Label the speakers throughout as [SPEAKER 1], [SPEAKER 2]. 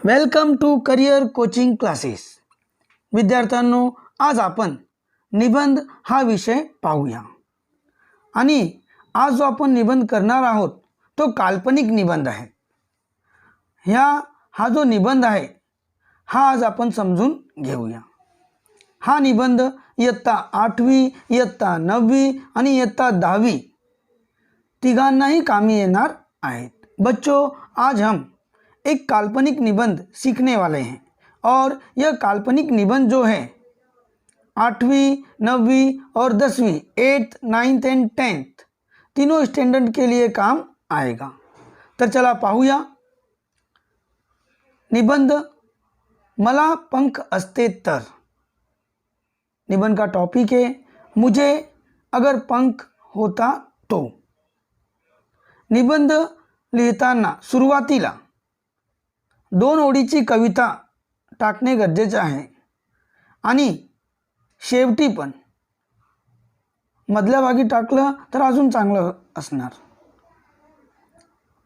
[SPEAKER 1] Welcome to career coaching classes. विद्यार्थ्यांनो, आज आपण निबंध हा विषय पाहूया. आणि आज जो आपण निबंध करणार आहोत तो काल्पनिक निबंध आहे. हा जो निबंध आहे हा आज आपण समजून घेऊया. हा निबंध इयत्ता 8वी, इयत्ता 9वी आणि इयत्ता 10वी तिघांनाही कामी येणार आहेत. बच्चों, आज हम एक काल्पनिक निबंध सीखने वाले हैं और यह काल्पनिक निबंध जो है 8वीं, 9वीं और 10वीं 8th, 9th एंड 10th तीनों स्टैंडर्ड के लिए काम आएगा. तर चला पाहूया. निबंध मला पंख असते तर. निबंध का टॉपिक है मुझे अगर पंख होता तो. निबंध लिहिताना सुरुवातीला 2 ओळीची कविता टाकणे गरजेचे आहे आणि शेवटी पण. मधल्या भागी टाकलं तर अजून चांगलं असणार.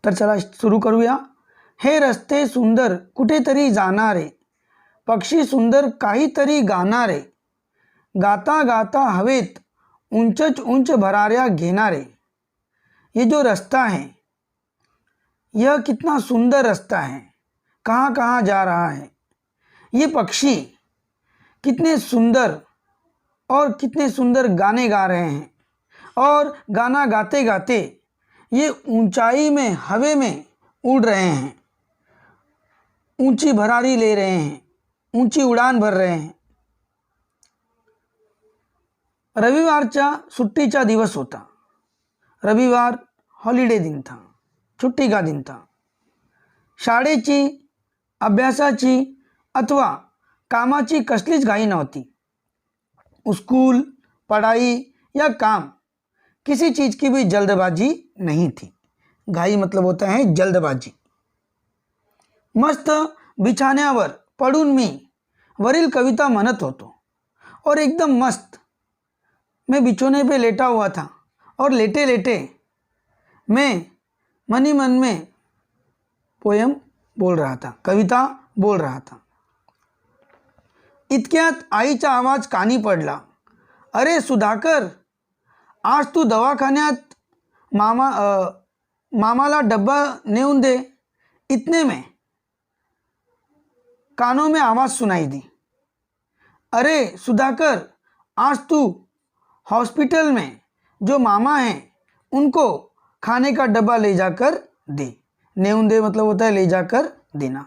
[SPEAKER 1] तर चला सुरू करूया. हे रस्ते सुंदर कुठेतरी जाणारे, पक्षी सुंदर काहीतरी गाणारे, गाता गाता हवेत उंच उंच भराऱ्या घेणारे. ये जो रास्ता है यह कितना सुंदर रास्ता है, कहाँ कहाँ जा रहा है. ये पक्षी कितने सुंदर और कितने सुंदर गाने गा रहे हैं और गाना गाते गाते ये ऊंचाई में हवे में उड़ रहे हैं, ऊंची भरारी ले रहे हैं, ऊंची उड़ान भर रहे हैं. रविवारचा सुट्टीचा दिवस होता. रविवार हॉलिडे दिन था, छुट्टी का दिन था. शाळेची, अभ्यासाची अथवा कामाची कसलीच घाई नव्हती. स्कूल, पढ़ाई या काम, किसी चीज़ की भी जल्दबाजी नहीं थी. घाई मतलब होता है जल्दबाजी. मस्त बिछाण्यावर पडून मी वरील कविता म्हणत होतो और एकदम मस्त. मैं बिछोने पे लेटा हुआ था और लेटे लेटे मैं मन ही मन में पोयम बोल रहा था, कविता बोल रहा था. इतक्यात आईचा आवाज कानी पडला. अरे सुधाकर, आज तू दवाखान्यात मामाला डब्बा नेऊन दे. इतने में कानों में आवाज़ सुनाई दी. अरे सुधाकर, आज तू हॉस्पिटल में जो मामा हैं उनको खाने का डब्बा ले जाकर दे. नेऊन दे मतलब होता है ले जाकर देना.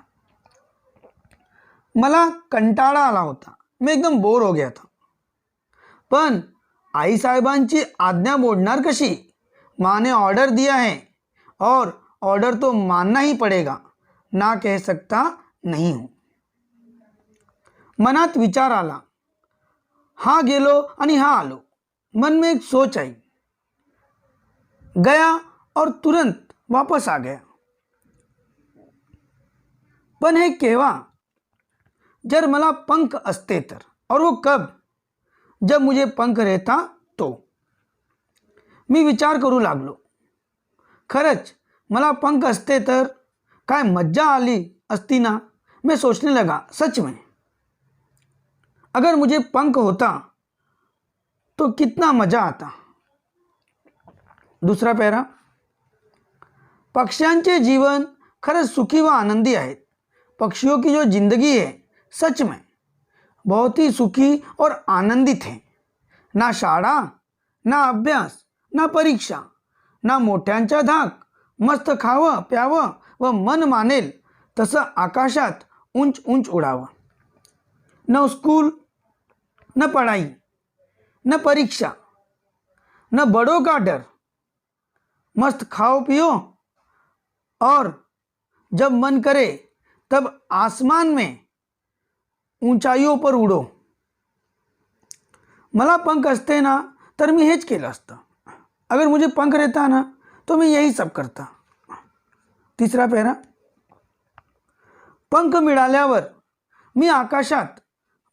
[SPEAKER 1] मला कंटाळा आला होता. मैं एकदम बोर हो गया था. पण आई साहेबांची आज्ञा मोडणार कशी. माँ ने ऑर्डर दिया है और ऑर्डर तो मानना ही पड़ेगा, ना कह सकता नहीं हूँ. मनात विचार आला. हाँ गेलो आणि हाँ आलो. मन में एक सोच आई. गया और तुरंत वापस आ गया. पण हे केव्हा, जर मला पंख असते तर. और वो कब, जब मुझे पंख रहता तो. मी विचार करू लागलो. खरंच मला पंख असते तर काय मज्जा आली असती ना. मैं सोचने लगा, सच में अगर मुझे पंख होता तो कितना मजा आता. दूसरा पैरा. पक्ष्यांचे जीवन खरंच सुखी व आनंदी आहेत. पक्षियों की जो जिंदगी है सच में बहुत ही सुखी और आनंदित है. ना शाळा, ना अभ्यास, ना परीक्षा, ना मोठ्यांचा धाक. मस्त खावं प्यावं व मन मानेल तसं आकाशात उंच उंच उडावं. न स्कूल, न पढ़ाई, न परीक्षा, न बड़ों का डर. मस्त खाओ पियो और जब मन करे तब आसमान में ऊंचाइयों पर उड़ो. मला पंख असते ना तर मी हेच केलं असतं. अगर मुझे पंख रहता ना तो मैं यही सब करता. तीसरा पैरा. पंख मिळाल्यावर मी आकाशात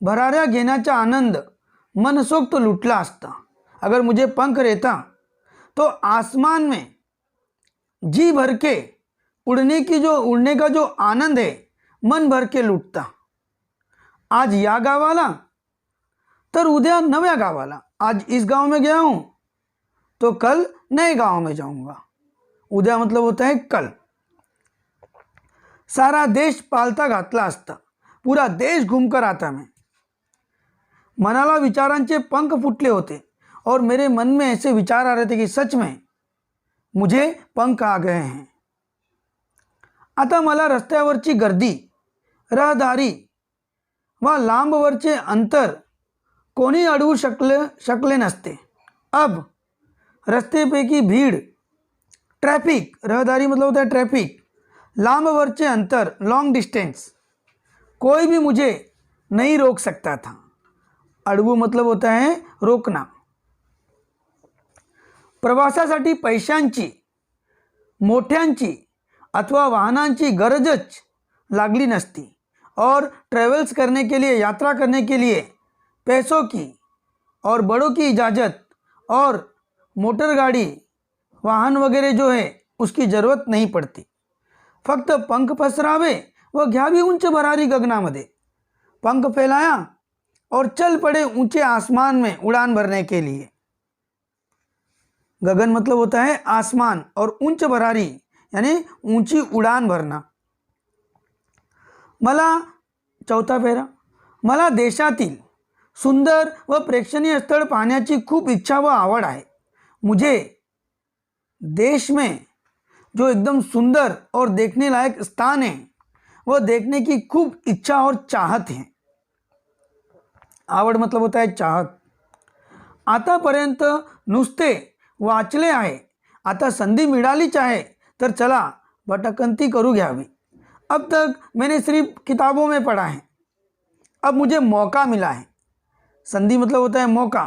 [SPEAKER 1] भराऱ्या घेण्याचा आनंद मनसोक्त लुटला असता. अगर मुझे पंख रहता तो आसमान में जी भर के उड़ने का जो आनंद है मन भर के लुटता. आज या गावाला तर उद्या नव्या गावाला. आज इस गांव में गया हूं तो कल नए गांव में जाऊंगा. उद्या मतलब होता है कल. सारा देश पालता घातला असता, पूरा देश घूमकर आता मैं. मनाला विचारांचे पंख फुटले होते और मेरे मन में ऐसे विचार आ रहे थे की सच में मुझे पंख आ गए हैं. आता मला रस्त्यावरची गर्दी, रहदारी व लांबवरचे अंतर कोणी अडवू शकले नसते. अब रस्तेपैकी भीड़, ट्रैफिक, रहदारी मतलब होता है ट्रैफिक, लांबवरचे अंतर, लॉन्ग डिस्टेंस, कोई भी मुझे नहीं रोक सकता था. अडवू मतलब होता है रोकना. प्रवासासाठी पैशांची, मोठ्यांची अथवा वाहनांची गरजच लागली नसती और ट्रैवल्स करने के लिए, यात्रा करने के लिए पैसों की और बड़ों की इजाज़त और मोटर गाड़ी, वाहन वगैरह जो है उसकी ज़रूरत नहीं पड़ती. फक्त पंख पसरावे व घ्यावी उंच भरारी गगनामध्ये. पंख फैलाया और चल पड़े ऊंचे आसमान में उड़ान भरने के लिए. गगन मतलब होता है आसमान और उंच भरारी यानी ऊंची उड़ान भरना. मला चौथा फेरा. मला देशातील सुंदर व प्रेक्षणीय स्थळ पाहण्याची खूप इच्छा व आवड आहे. मुझे देश में जो एकदम सुंदर और देखने लायक स्थान है वह देखने की खूब इच्छा और चाहत है. आवड मतलब होता है चाहत. आतापर्यंत नुसते वाचले आहे, आता संधी मिळालीच आहे तर चला भटकंती करू घ्यावी. अब तक मैंने सिर्फ किताबों में पढ़ा है, अब मुझे मौका मिला है. संधि मतलब होता है मौका.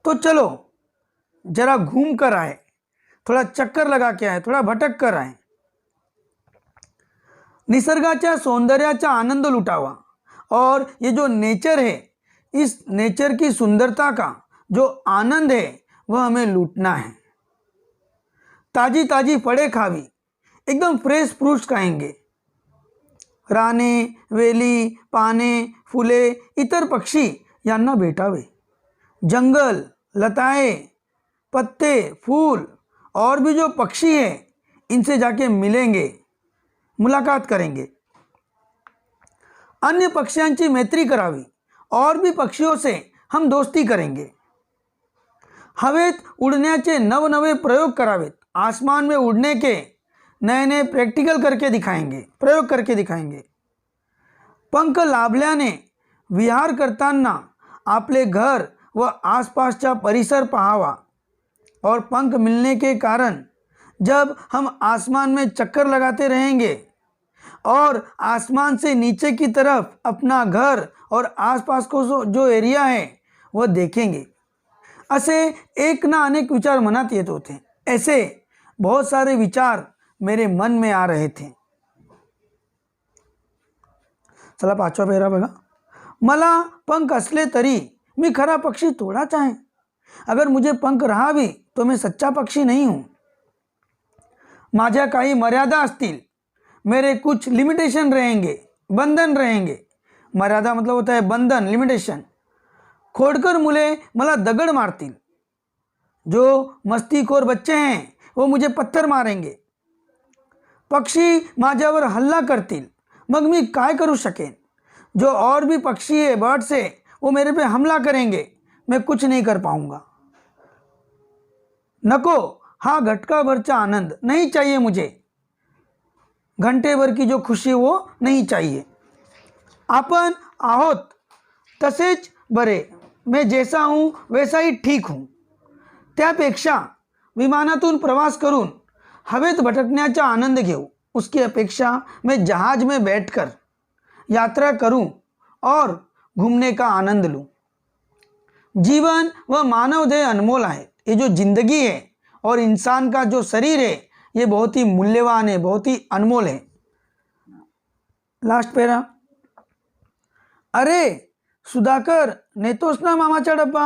[SPEAKER 1] तो चलो जरा घूम कर आए, थोड़ा चक्कर लगा के आए, थोड़ा भटक कर आए. निसर्गाच्या सौंदर्याचा आनंद लुटावा और ये जो नेचर है, इस नेचर की सुंदरता का जो आनंद है वह हमें लूटना है. ताजी ताजी फळे खावी, एकदम फ्रेश फ्रूट्स खाएंगे. राने, वेली, पाने, फुले, इतर पक्षी यांना भेटावे. जंगल, लताएं, पत्ते, फूल और भी जो पक्षी हैं इनसे जाके मिलेंगे, मुलाकात करेंगे. अन्य पक्षियांची मैत्री करावी और भी पक्षियों से हम दोस्ती करेंगे. हवेत उड़ण्याचे नवनवे प्रयोग करावेत. आसमान में उड़ने के नए नए प्रैक्टिकल करके दिखाएंगे, प्रयोग करके दिखाएंगे. पंख लाभल्याने विहार करताना आपले घर व आसपासचा परिसर पाहावा और पंख मिलने के कारण जब हम आसमान में चक्कर लगाते रहेंगे और आसमान से नीचे की तरफ अपना घर और आसपास को जो एरिया है वह देखेंगे. असे एक ना अनेक विचार मनात येत होते. ऐसे बहुत सारे विचार मेरे मन में आ रहे थे. चला पाचवा पेहरा बघा. मला पंख असले तरी मी खरा पक्षी थोडाच आहे. अगर मुझे पंख रहा भी तो मैं सच्चा पक्षी नहीं हूँ. माझ्या काही मर्यादा असतील, मेरे कुछ लिमिटेशन रहेंगे, बंधन रहेंगे. मर्यादा मतलब होता है बंधन, लिमिटेशन. खोडकर मुले मला दगड मारतील. जो मस्तीखोर बच्चे हैं वो मुझे पत्थर मारेंगे. पक्षी माझ्यावर हल्ला करतील, मग मी काय करू शकेन. जो और भी पक्षी है, बर्ड्स है, वो मेरे पे हमला करेंगे, मैं कुछ नहीं कर पाऊंगा. नको हा घटका भरचा आनंद नहीं चाहिए मुझे. घंटे भर की जो खुशी वो नहीं चाहिए. आपण आहोत तसेच बरे, मैं जैसा हूँ वैसा ही ठीक हूँ. त्यापेक्षा विमानातून प्रवास करून हवेत भटकण्याचा आनंद घेऊ, उसकी अपेक्षा मैं जहाज में बैठकर यात्रा करूं और घूमने का आनंद लूं. जीवन व मानव देह अनमोल है. ये जो जिंदगी है और इंसान का जो शरीर है ये बहुत ही मूल्यवान है, बहुत ही अनमोल है. लास्ट पैरा. अरे सुधाकर, नेतोस ना मामाचा डब्बा.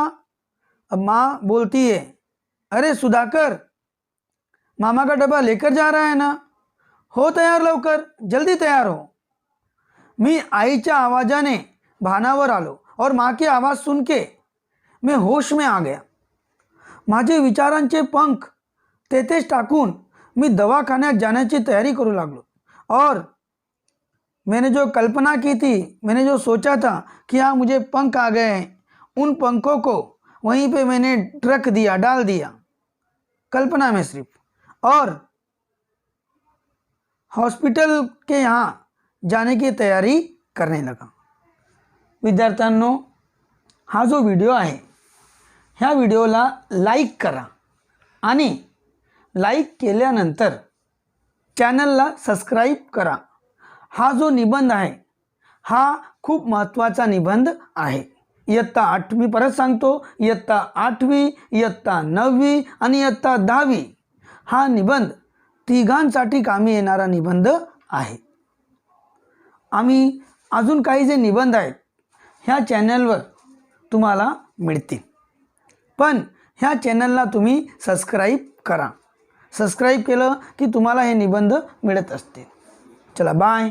[SPEAKER 1] अब माँ बोलती है, अरे सुधाकर, मामा का डब्बा लेकर जा रहा है ना. हो तैयार लवकर, जल्दी तैयार हो. मी आईच्या आवाजाने भानावर आलो और माँ की आवाज़ सुन के मैं होश में आ गया. माझे विचारांचे पंख तेथेच टाकून मी दवाखान्यात जाण्याची तयारी करू लागलो. और मैंने जो कल्पना की थी, मैंने जो सोचा था कि हाँ मुझे पंख आ गए हैं, उन पंखों को वहीं पे मैंने रख दिया, डाल दिया कल्पना में सिर्फ, और हॉस्पिटल के यहाँ जाने की तयारी करने लगा. विद्यार्थ्यांनो, हा जो व्हिडिओ आहे ह्या व्हिडिओला लाईक करा आणि लाईक केल्यानंतर चॅनलला सबस्क्राईब करा. हा जो निबंध आहे हा खूप महत्त्वाचा निबंध आहे. इयत्ता 8, मी परत सांगतो, इयत्ता 8वी, इयत्ता 9वी आणि इयत्ता 10वी हा निबंध तिघांसाठी कामी येणारा निबंध आहे. आम्ही अजून काही जे निबंध आहेत ह्या चॅनलवर तुम्हाला मिळतील, पण ह्या चॅनलला तुम्ही सबस्क्राईब करा. सबस्क्राईब केलं की तुम्हाला हे निबंध मिळत असतील. चला बाय.